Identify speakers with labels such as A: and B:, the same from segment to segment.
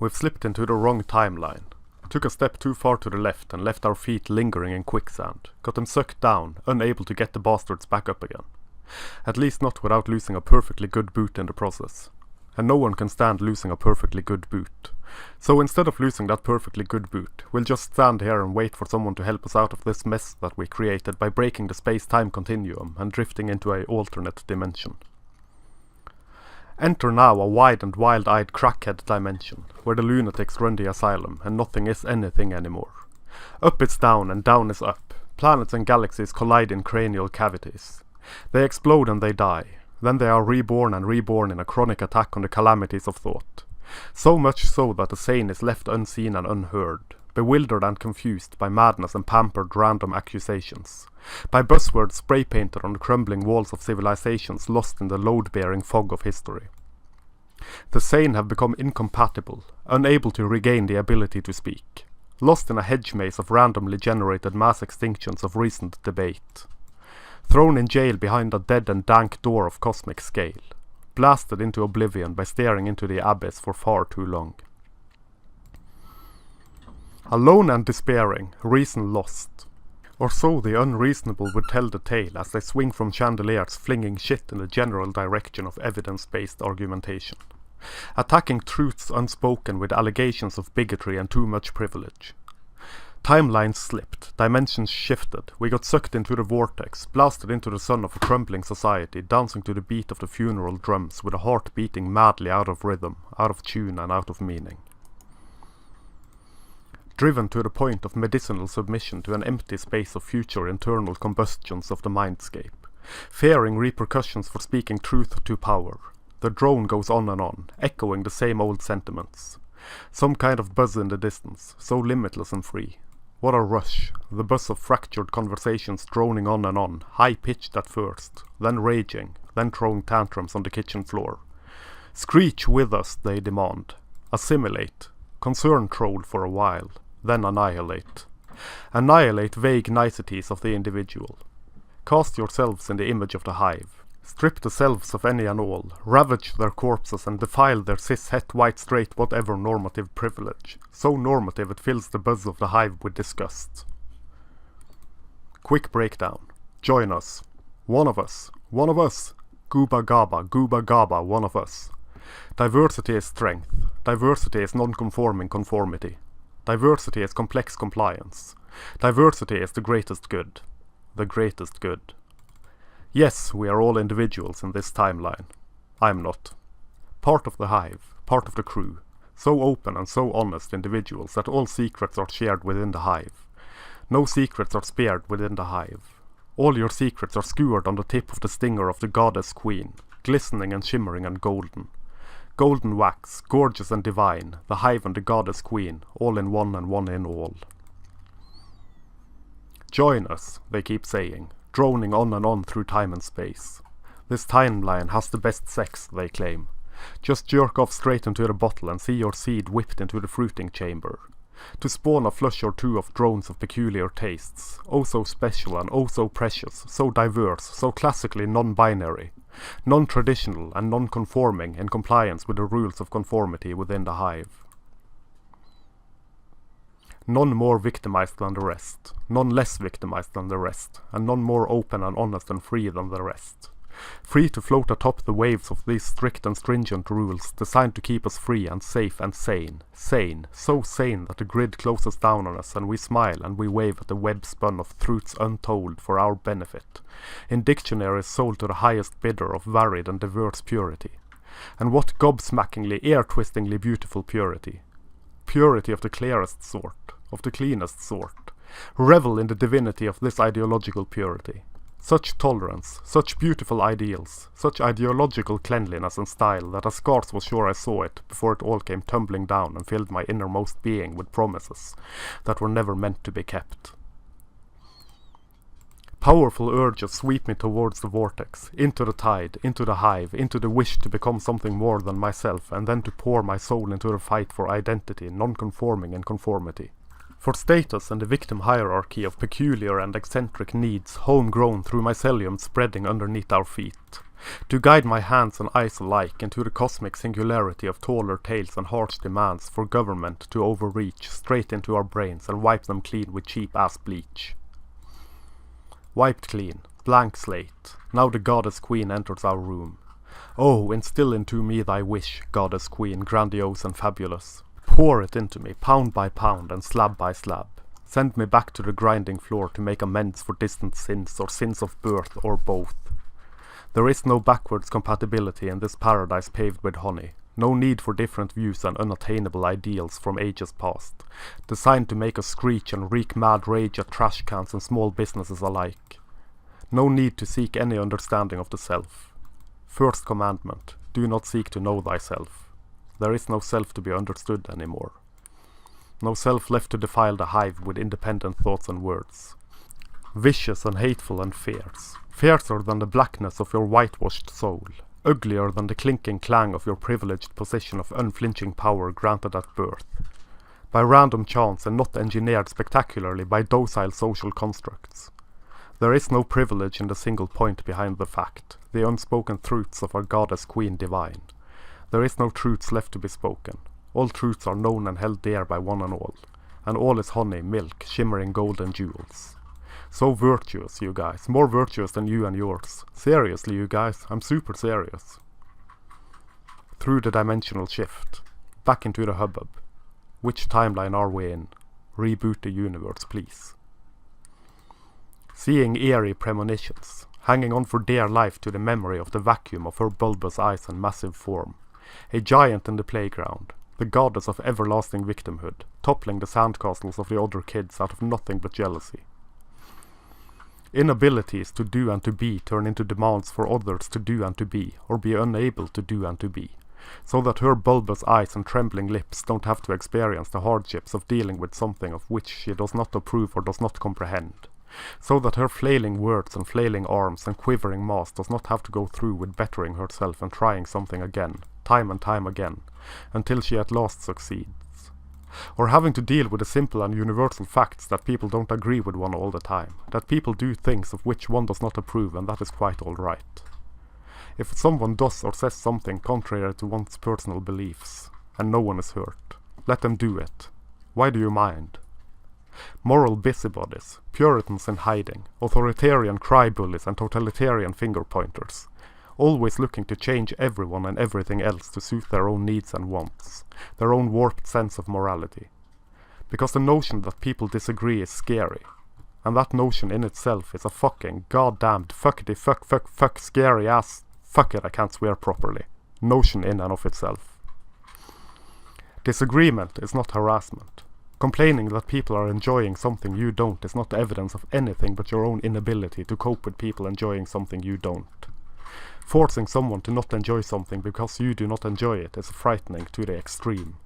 A: We've slipped into the wrong timeline. Took a step too far to the left and left our feet lingering in quicksand. Got them sucked down, unable to get the bastards back up again. At least not without losing a perfectly good boot in the process. And no one can stand losing a perfectly good boot. So instead of losing that perfectly good boot, we'll just stand here and wait for someone to help us out of this mess that we created by breaking the space-time continuum and drifting into an alternate dimension. Enter now a wide and wild-eyed crackhead dimension, where the lunatics run the asylum and nothing is anything anymore. Up is down and down is up. Planets and galaxies collide in cranial cavities. They explode and they die. Then they are reborn and reborn in a chronic attack on the calamities of thought. So much so that the sane is left unseen and unheard, bewildered and confused by madness and pampered random accusations, by buzzwords spray-painted on the crumbling walls of civilizations lost in the load-bearing fog of history. The sane have become incompatible, unable to regain the ability to speak, lost in a hedge maze of randomly generated mass extinctions of recent debate, thrown in jail behind a dead and dank door of cosmic scale, blasted into oblivion by staring into the abyss for far too long. Alone and despairing, reason lost. Or so the unreasonable would tell the tale as they swing from chandeliers flinging shit in the general direction of evidence-based argumentation. Attacking truths unspoken with allegations of bigotry and too much privilege. Timelines slipped, dimensions shifted, we got sucked into the vortex, blasted into the sun of a crumbling society, dancing to the beat of the funeral drums with a heart beating madly out of rhythm, out of tune and out of meaning. Driven to the point of medicinal submission to an empty space of future internal combustions of the mindscape, fearing repercussions for speaking truth to power, the drone goes on, echoing the same old sentiments. Some kind of buzz in the distance, so limitless and free. What a rush, the buzz of fractured conversations droning on, high-pitched at first, then raging, then throwing tantrums on the kitchen floor. Screech with us, they demand. Assimilate. Concern troll for a while, then annihilate. Annihilate vague niceties of the individual. Cast yourselves in the image of the hive. Strip the selves of any and all, ravage their corpses and defile their cis-het white straight whatever normative privilege, so normative it fills the buzz of the hive with disgust. Quick breakdown. Join us. One of us. One of us. Gooba gaba, one of us. Diversity is strength. Diversity is non-conforming conformity. Diversity is complex compliance. Diversity is the greatest good. The greatest good. Yes, we are all individuals in this timeline. I'm not. Part of the hive, part of the crew. So open and so honest individuals that all secrets are shared within the hive. No secrets are spared within the hive. All your secrets are skewered on the tip of the stinger of the goddess queen, glistening and shimmering and golden. Golden wax, gorgeous and divine, the hive and the goddess queen, all in one and one in all. Join us, they keep saying, droning on through time and space. This timeline has the best sex, they claim. Just jerk off straight into the bottle and see your seed whipped into the fruiting chamber. To spawn a flush or two of drones of peculiar tastes, oh so special and oh so precious, so diverse, so classically non-binary, non-traditional and non-conforming in compliance with the rules of conformity within the hive. None more victimized than the rest, none less victimized than the rest, and none more open and honest and free than the rest. Free to float atop the waves of these strict and stringent rules designed to keep us free and safe and sane. Sane, so sane that the grid closes down on us and we smile and we wave at the web spun of truths untold for our benefit, in dictionaries sold to the highest bidder of varied and diverse purity. And what gobsmackingly, ear-twistingly beautiful purity. Purity of the clearest sort, of the cleanest sort. Revel in the divinity of this ideological purity. Such tolerance, such beautiful ideals, such ideological cleanliness and style that I scarce was sure I saw it before it all came tumbling down and filled my innermost being with promises that were never meant to be kept. Powerful urges sweep me towards the vortex, into the tide, into the hive, into the wish to become something more than myself, and then to pour my soul into the fight for identity, non-conforming and conformity. For status and the victim hierarchy of peculiar and eccentric needs, homegrown through mycelium spreading underneath our feet. To guide my hands and eyes alike into the cosmic singularity of taller tales and harsh demands for government to overreach straight into our brains and wipe them clean with cheap-ass bleach. Wiped clean, blank slate, now the goddess queen enters our room. Oh, instill into me thy wish, goddess queen, grandiose and fabulous. Pour it into me, pound by pound and slab by slab. Send me back to the grinding floor to make amends for distant sins or sins of birth or both. There is no backwards compatibility in this paradise paved with honey. No need for different views and unattainable ideals from ages past, designed to make us screech and wreak mad rage at trash cans and small businesses alike. No need to seek any understanding of the self. First commandment, do not seek to know thyself. There is no self to be understood anymore. No self left to defile the hive with independent thoughts and words. Vicious and hateful and fierce. Fiercer than the blackness of your whitewashed soul. Uglier than the clinking clang of your privileged position of unflinching power granted at birth. By random chance and not engineered spectacularly by docile social constructs. There is no privilege in the single point behind the fact, the unspoken truths of our goddess queen divine. There is no truths left to be spoken. All truths are known and held dear by one and all is honey, milk, shimmering golden jewels. So virtuous, you guys, more virtuous than you and yours. Seriously, you guys, I'm super serious. Through the dimensional shift, back into the hubbub. Which timeline are we in? Reboot the universe, please. Seeing eerie premonitions, hanging on for dear life to the memory of the vacuum of her bulbous eyes and massive form. A giant in the playground, the goddess of everlasting victimhood, toppling the sandcastles of the other kids out of nothing but jealousy. Inabilities to do and to be turn into demands for others to do and to be, or be unable to do and to be, so that her bulbous eyes and trembling lips don't have to experience the hardships of dealing with something of which she does not approve or does not comprehend, so that her flailing words and flailing arms and quivering mass does not have to go through with bettering herself and trying something again, time and time again, until she at last succeeds. Or having to deal with the simple and universal facts that people don't agree with one all the time, that people do things of which one does not approve, and that is quite alright. If someone does or says something contrary to one's personal beliefs, and no one is hurt, let them do it. Why do you mind? Moral busybodies, Puritans in hiding, authoritarian cry-bullies and totalitarian finger-pointers, always looking to change everyone and everything else to suit their own needs and wants, their own warped sense of morality. Because the notion that people disagree is scary, and that notion in itself is a fucking goddamned fuckity fuck scary ass, fuck it I can't swear properly, notion in and of itself. Disagreement is not harassment. Complaining that people are enjoying something you don't is not evidence of anything but your own inability to cope with people enjoying something you don't. Forcing someone to not enjoy something because you do not enjoy it is frightening to the extreme.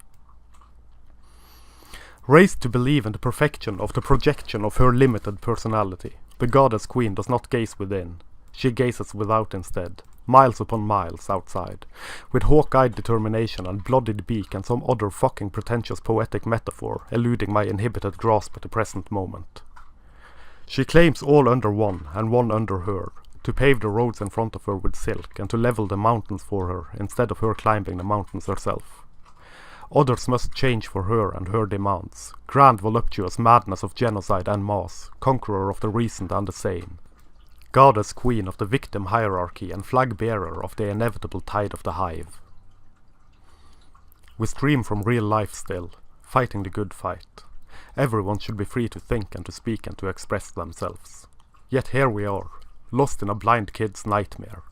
A: Raised to believe in the perfection of the projection of her limited personality, the goddess queen does not gaze within. She gazes without instead, miles upon miles outside, with hawk-eyed determination and bloodied beak and some other fucking pretentious poetic metaphor eluding my inhibited grasp at the present moment. She claims all under one and one under her, to pave the roads in front of her with silk and to level the mountains for her instead of her climbing the mountains herself. Others must change for her and her demands, grand voluptuous madness of genocide en masse, conqueror of the recent and the sane, goddess queen of the victim hierarchy and flag-bearer of the inevitable tide of the hive. We stream from real life still, fighting the good fight. Everyone should be free to think and to speak and to express themselves. Yet here we are, lost in a blind kid's nightmare,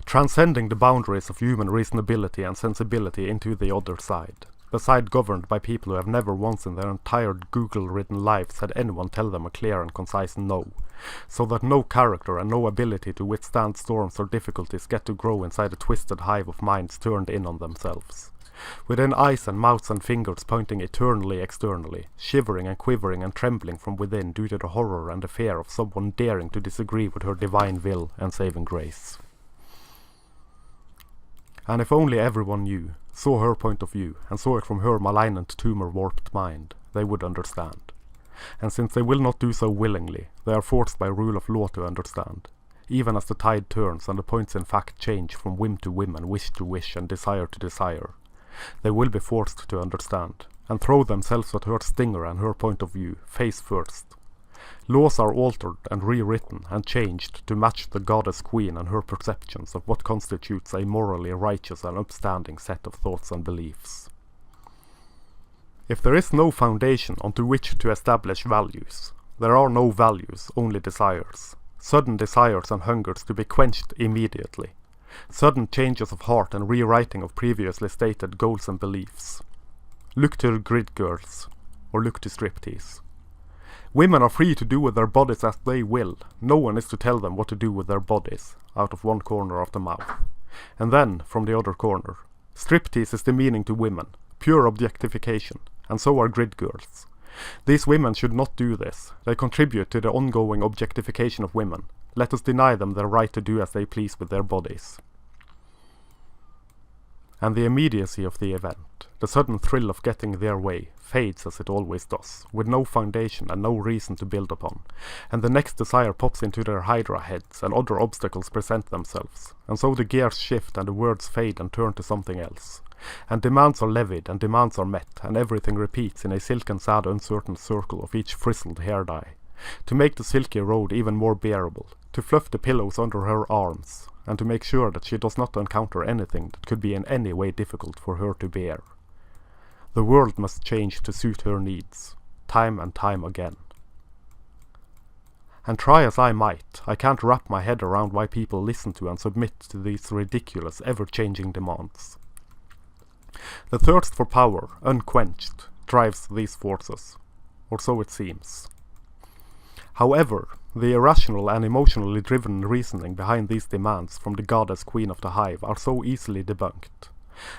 A: transcending the boundaries of human reasonability and sensibility into the other side, the side governed by people who have never once in their entire Google-ridden lives had anyone tell them a clear and concise no, so that no character and no ability to withstand storms or difficulties get to grow inside a twisted hive of minds turned in on themselves. Within eyes and mouths and fingers pointing eternally externally, shivering and quivering and trembling from within due to the horror and the fear of someone daring to disagree with her divine will and saving grace. And if only everyone knew, saw her point of view, and saw it from her malignant tumor-warped mind, they would understand. And since they will not do so willingly, they are forced by rule of law to understand. even as the tide turns and the points in fact change from whim to whim and wish to wish and desire to desire. They will be forced to understand, and throw themselves at her stinger and her point of view, face first. Laws are altered and rewritten and changed to match the goddess queen and her perceptions of what constitutes a morally righteous and upstanding set of thoughts and beliefs. If there is no foundation onto which to establish values, there are no values, only desires. Sudden desires and hungers to be quenched immediately. Sudden changes of heart and rewriting of previously stated goals and beliefs. Look to grid girls, or look to striptease. Women are free to do with their bodies as they will. No one is to tell them what to do with their bodies, out of one corner of the mouth. And then, from the other corner, striptease is demeaning to women, pure objectification, and so are grid girls. These women should not do this. They contribute to the ongoing objectification of women. Let us deny them their right to do as they please with their bodies. And the immediacy of the event, the sudden thrill of getting their way, fades as it always does, with no foundation and no reason to build upon, and the next desire pops into their hydra heads and other obstacles present themselves, and so the gears shift and the words fade and turn to something else. And demands are levied and demands are met, and everything repeats in a silken sad uncertain circle of each frizzled hair dye, to make the silky road even more bearable, to fluff the pillows under her arms, and to make sure that she does not encounter anything that could be in any way difficult for her to bear. The world must change to suit her needs, time and time again. And try as I might, I can't wrap my head around why people listen to and submit to these ridiculous, ever-changing demands. The thirst for power, unquenched, drives these forces, or so it seems. However, the irrational and emotionally driven reasoning behind these demands from the goddess queen of the hive are so easily debunked,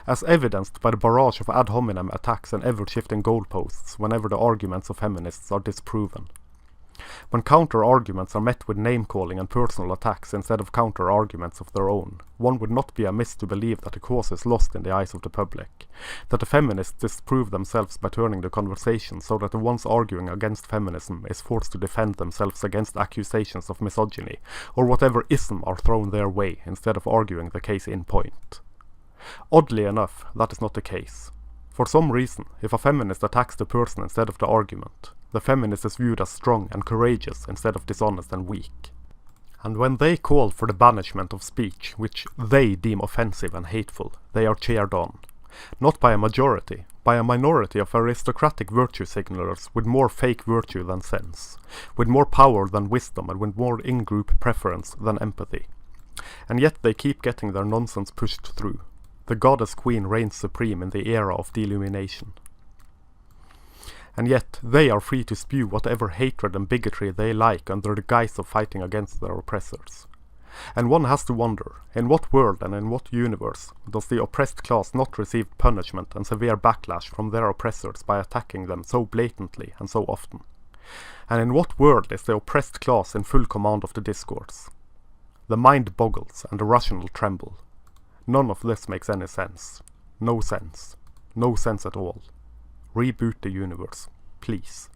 A: as evidenced by the barrage of ad hominem attacks and ever-shifting goalposts whenever the arguments of feminists are disproven. When counter-arguments are met with name-calling and personal attacks instead of counter-arguments of their own, one would not be amiss to believe that the cause is lost in the eyes of the public, that the feminists disprove themselves by turning the conversation so that the ones arguing against feminism is forced to defend themselves against accusations of misogyny, or whatever ism are thrown their way, instead of arguing the case in point. Oddly enough, that is not the case. For some reason, if a feminist attacks the person instead of the argument, the feminist is viewed as strong and courageous instead of dishonest and weak. And when they call for the banishment of speech which they deem offensive and hateful, they are cheered on. Not by a majority, by a minority of aristocratic virtue signalers with more fake virtue than sense, with more power than wisdom and with more in-group preference than empathy. And yet they keep getting their nonsense pushed through. The goddess queen reigns supreme in the era of delumination. And yet they are free to spew whatever hatred and bigotry they like under the guise of fighting against their oppressors. And one has to wonder, in what world and in what universe does the oppressed class not receive punishment and severe backlash from their oppressors by attacking them so blatantly and so often? And in what world is the oppressed class in full command of the discourse? The mind boggles and the rational tremble. None of this makes any sense. No sense. No sense at all. Reboot the universe, please.